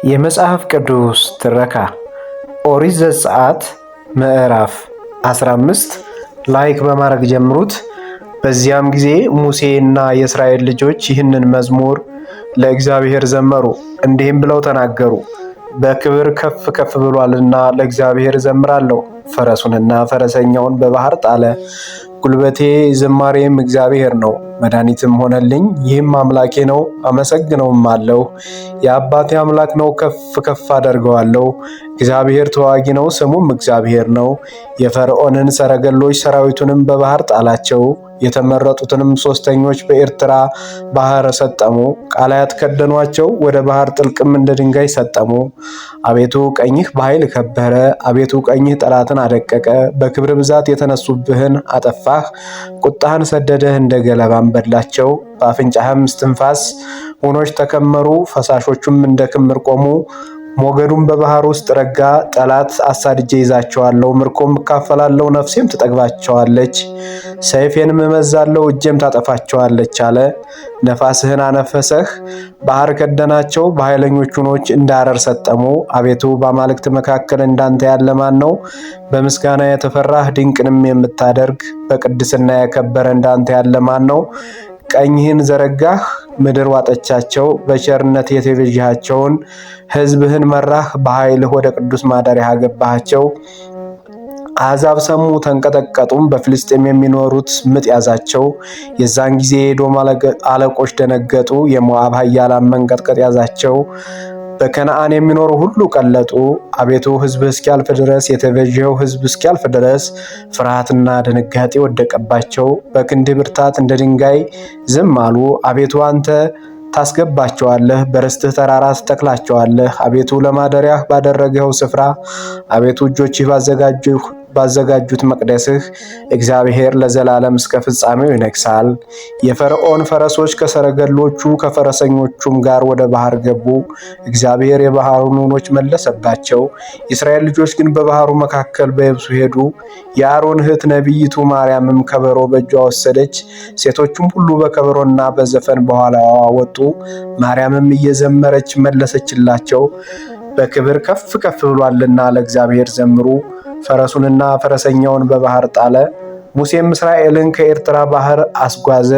የመጽሐፍ ቅዱስ ትረካ ኦሪት ዘጸአት ምዕራፍ 15 ላይክ በማድረግ ጀምሩት። በዚያም ጊዜ ሙሴና የእስራኤል ልጆች ይህንን መዝሙር ለእግዚአብሔር ዘመሩ፣ እንዲህም ብለው ተናገሩ። በክብር ከፍ ከፍ ብሏልና ለእግዚአብሔር ዘምራለሁ። ፈረሱንና ፈረሰኛውን በባህር ጣለ። ጉልበቴ ዝማሬም እግዚአብሔር ነው፣ መድኃኒትም ሆነልኝ። ይህም አምላኬ ነው፣ አመሰግነውም አለሁ። የአባቴ አምላክ ነው፣ ከፍ ከፍ አደርገዋለሁ። እግዚአብሔር ተዋጊ ነው፣ ስሙም እግዚአብሔር ነው። የፈርዖንን ሰረገሎች ሰራዊቱንም በባህር ጣላቸው። የተመረጡትንም ሦስተኞች በኤርትራ ባህር ሰጠሙ። ቃላያት ከደኗቸው፣ ወደ ባህር ጥልቅም እንደ ድንጋይ ሰጠሙ። አቤቱ ቀኝህ በኃይል ከበረ። አቤቱ ቀኝህ ጠላትን አደቀቀ። በክብር ብዛት የተነሱብህን አጠፋህ። ቁጣህን ሰደደህ፣ እንደ ገለባም በላቸው። በአፍንጫህም እስትንፋስ ውኆች ተከመሩ፣ ፈሳሾቹም እንደ ክምር ቆሙ። ሞገዱም በባህር ውስጥ ረጋ። ጠላት አሳድጄ ይዛቸዋለሁ፣ ምርኮም እካፈላለሁ፣ ነፍሴም ትጠግባቸዋለች። ሰይፌንም እመዛለሁ፣ እጄም ታጠፋቸዋለች አለ። ነፋስህን አነፈሰህ፣ ባህር ከደናቸው። በኃይለኞች ውኆች እንደ አረር ሰጠሙ። አቤቱ በአማልክት መካከል እንዳንተ ያለ ማን ነው? በምስጋና የተፈራህ ድንቅንም የምታደርግ በቅድስና የከበረ እንዳንተ ያለ ማን ነው? ቀኝህን ዘረጋህ፣ ምድር ዋጠቻቸው። በቸርነት የተቤዠሃቸውን ሕዝብህን መራህ። በኃይልህ ወደ ቅዱስ ማደሪያህ አገባሃቸው። አሕዛብ ሰሙ ተንቀጠቀጡም፣ በፍልስጤም የሚኖሩት ምጥ ያዛቸው። የዛን ጊዜ የኤዶም አለቆች ደነገጡ፣ የሞዓብ ኃያላን መንቀጥቀጥ ያዛቸው። በከነዓን የሚኖሩ ሁሉ ቀለጡ። አቤቱ ሕዝብህ እስኪያልፍ ድረስ፣ የተቤዠኸው ሕዝብ እስኪያልፍ ድረስ ፍርሃትና ድንጋጤ ወደቀባቸው። በክንድህ ብርታት እንደ ድንጋይ ዝም አሉ። አቤቱ አንተ ታስገባቸዋለህ፣ በርስትህ ተራራ ትተክላቸዋለህ። አቤቱ ለማደሪያህ ባደረግኸው ስፍራ፣ አቤቱ እጆችህ ባዘጋጁት መቅደስህ፣ እግዚአብሔር ለዘላለም እስከ ፍጻሜው ይነግሣል። የፈርዖን ፈረሶች ከሰረገሎቹ ከፈረሰኞቹም ጋር ወደ ባህር ገቡ። እግዚአብሔር የባህሩን ውኆች መለሰባቸው። የእስራኤል ልጆች ግን በባህሩ መካከል በየብሱ ሄዱ። የአሮን እህት ነቢይቱ ማርያምም ከበሮ በእጇ ወሰደች። ሴቶቹም ሁሉ በከበሮና በዘፈን በኋላዋ ወጡ። ማርያምም እየዘመረች መለሰችላቸው፣ በክብር ከፍ ከፍ ብሏልና ለእግዚአብሔር ዘምሩ። ፈረሱንና ፈረሰኛውን በባህር ጣለ። ሙሴም እስራኤልን ከኤርትራ ባህር አስጓዘ።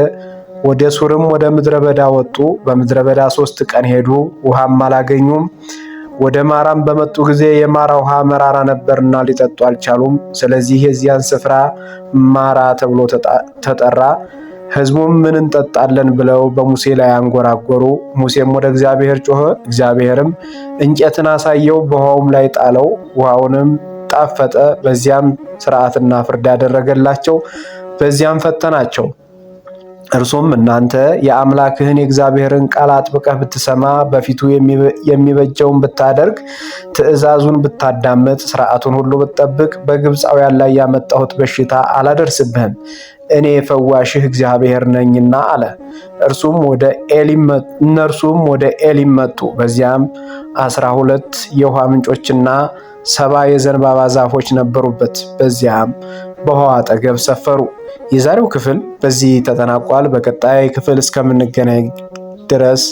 ወደ ሱርም ወደ ምድረ በዳ ወጡ። በምድረ በዳ 3 ቀን ሄዱ፣ ውሃም አላገኙም። ወደ ማራም በመጡ ጊዜ የማራ ውሃ መራራ ነበርና ሊጠጡ አልቻሉም። ስለዚህ የዚያን ስፍራ ማራ ተብሎ ተጠራ። ሕዝቡም ምን እንጠጣለን ብለው በሙሴ ላይ አንጎራጎሩ። ሙሴም ወደ እግዚአብሔር ጮኸ። እግዚአብሔርም እንጨትን አሳየው፣ በውሃውም ላይ ጣለው። ውሃውንም ጣፈጠ። በዚያም ሥርዓትና ፍርድ ያደረገላቸው፣ በዚያም ፈተናቸው። እርሱም እናንተ የአምላክህን የእግዚአብሔርን ቃል አጥብቀህ ብትሰማ፣ በፊቱ የሚበጀውን ብታደርግ፣ ትእዛዙን ብታዳምጥ፣ ሥርዓቱን ሁሉ ብትጠብቅ፣ በግብፃውያን ላይ ያመጣሁት በሽታ አላደርስብህም፣ እኔ ፈዋሽህ እግዚአብሔር ነኝና አለ። እነርሱም ወደ ኤሊም መጡ። በዚያም 12 የውሃ ምንጮችና 70 የዘንባባ ዛፎች ነበሩበት። በዚያም በውሃው አጠገብ ሰፈሩ። የዛሬው ክፍል በዚህ ተጠናቋል። በቀጣይ ክፍል እስከምንገናኝ ድረስ